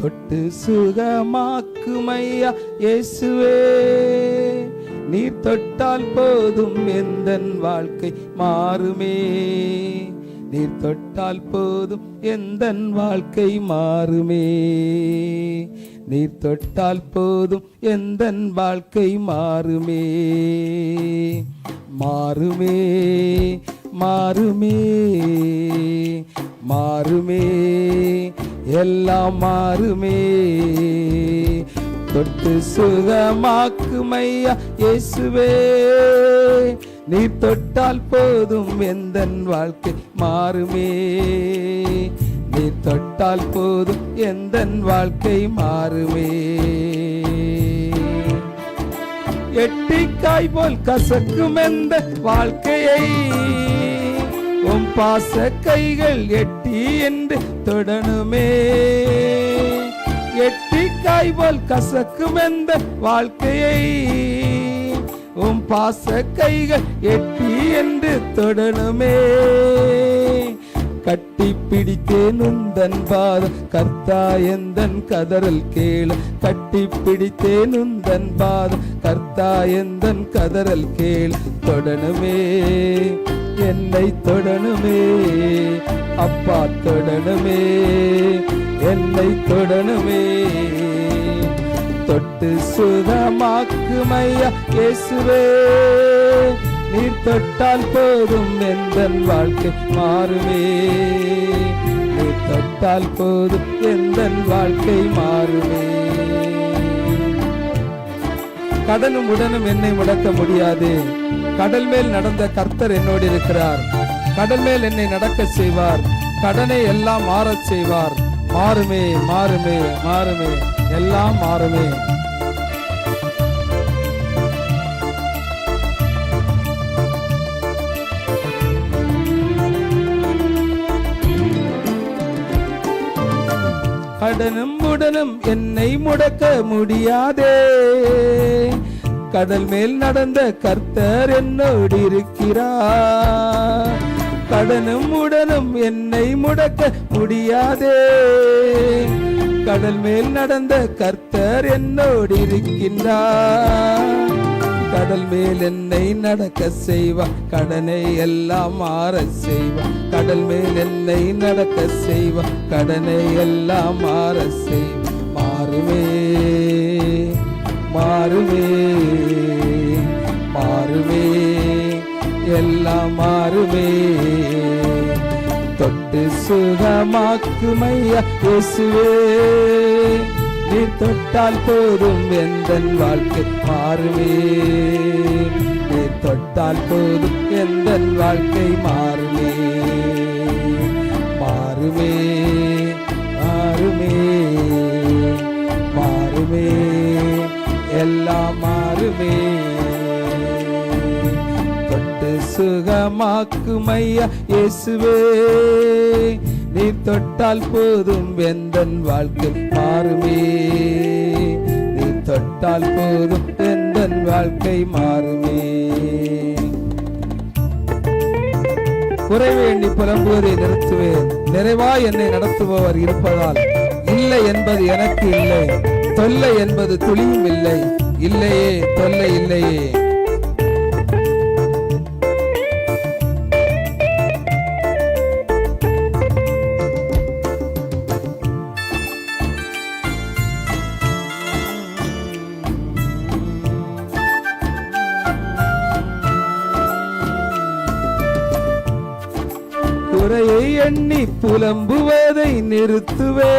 தொட்டு சுகமாக்குமையா இயேசுவே. நீர் தொட்டால் போதும் எந்தன் வாழ்க்கை மாறுமே. நீர் தொட்டால் போதும் எந்தன் வாழ்க்கை மாறுமே. நீர் தொட்டால் போதும் எந்தன் வாழ்க்கை மாறுமே. மாறுமே மாறுமே மாறுமே எல்லாம் மாறுமே. தொட்டு சுகமாக்குமையா இயேசுவே. நீர் தொட்டால் போதும் எந்தன் வாழ்க்கை மாறுமே. நீர் தொட்டால் போதும் எந்தன் வாழ்க்கை மாறுமே. எட்டிக்காய் போல் கசக்கும் எந்த வாழ்க்கையை உம் பாச கைகள் எட்டி என்று தொடணுமே. எட்டிக்காய் போல் கசக்கும் எந்த வாழ்க்கையை உம் பாச கைகள் எட்டி என்று தொடணுமே. கட்டி பிடித்தேன் உந்தன் பாதம் கர்த்தா எந்தன் கதறல் கேளு. கட்டி பிடித்தேன் உந்தன் பாதம் கர்த்தா எந்தன் கதறல் கேளு. தொடணுமே என்னை தொடணுமே. அப்பா தொடணுமே என்னை தொடணுமே. தொட்டு சுகமாக்குமையா இயேசுவே. நீர் தொட்டால் போதும் எந்தன் வாழ்க்கை மாறுமே. நீர் தொட்டால் போதும் எந்தன் வாழ்க்கை மாறுமே. கடனும் உடனும் என்னை முடக்க முடியாது. கடல் மேல் நடந்த கர்த்தர் என்னோடு இருக்கிறார். கடல் மேல் என்னை நடக்க செய்வார். கடனை எல்லாம் மாறச் செய்வார். மாறுமே மாறுமே மாறுமே எல்லாம் மாறுமே. கடனும் உடனும் என்னை முடக்க முடியாதே. கடல் மேல் நடந்த கர்த்தர் என்னோடு இருக்கிறார். கடனும் உடனும் என்னை முடக்க முடியாதே. கடல் மேல் நடந்த கர்த்தர் என்னோடு இருக்கின்றார். கடல் மேல் என்னை நடக்க செய்வார். கடனை எல்லாம் மாற செய்வார். கடல் மேல் என்னை நடக்க செய்வார். கடனை எல்லாம் மாற செய்வார். மாறுமே மாறுமே மாறுமே எல்லாம் மாறுமே. தொட்டு சுகமாக்குமையா இயேசுவே. நீர் தொட்டால் போதும் எந்தன் வாழ்க்கை மாறுமே. நீர் தொட்டால் போதும் எந்தன் வாழ்க்கை மாறுமே. மாறுமே மாறுமே மாறுமே எல்லாம் மாறுமே. தொட்டு சுகமாக்குமையா இயேசுவே. நீர் தொட்டால் போதும் எந்தன் வாழ்க்கை மாறுமே. நீர் தொட்டால் போதும் எந்தன் வாழ்க்கை மாறுமே. குறைவை எண்ணி புலம்புவதை நிறுத்துவேன். நிறைவாய் என்னை நடத்துபவர் இருப்பதால் இல்லை என்பது எனக்கு இல்லை. தொல்லை என்பது துளியும் இல்லை. இல்லையே தொல்லை இல்லையே. குறையை எண்ணி புலம்புவதை நிறுத்துவே.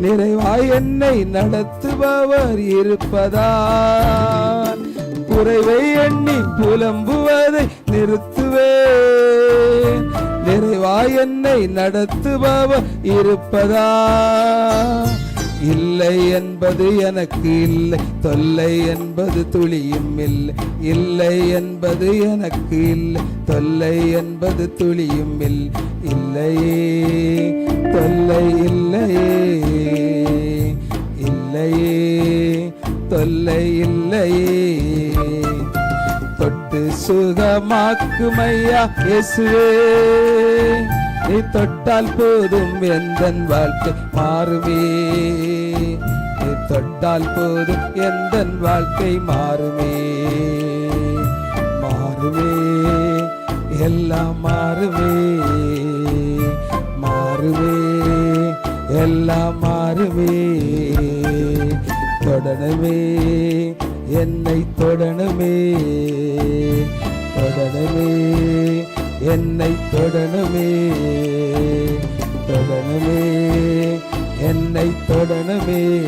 நிறைவாய் என்னை நடத்துபவர் இருப்பதால் குறைவை எண்ணி புலம்புவதை நிறுத்துவே. நிறைவாய் என்னை நடத்துபவர் இருப்பதால் இல்லை என்பது எனக்கு இல்லை. தொல்லை என்பது துளியும் இல்லை. இல்லை என்பது எனக்கு இல்லை. தொல்லை என்பது துளியும் இல்லை. இல்லையே தொல்லை இல்லையே. இல்லையே தொல்லை இல்லையே. தொட்டு சுகமாக்குமையா இயேசுவே. நீ தொட்டால் போதும் எந்தன் வாழ்க்கை மாறுமே. நீ தொட்டால் போதும் எந்தன் வாழ்க்கை மாறுமே. மாறுமே, எல்லாம் மாறுமே. மாறுமே, எல்லாம் மாறுமே. தொடணுமே, என்னை தொடணுமே. தொடணுமே, என்னை தொடணுமே. தொடணுமே, என்னை தொடணுமே.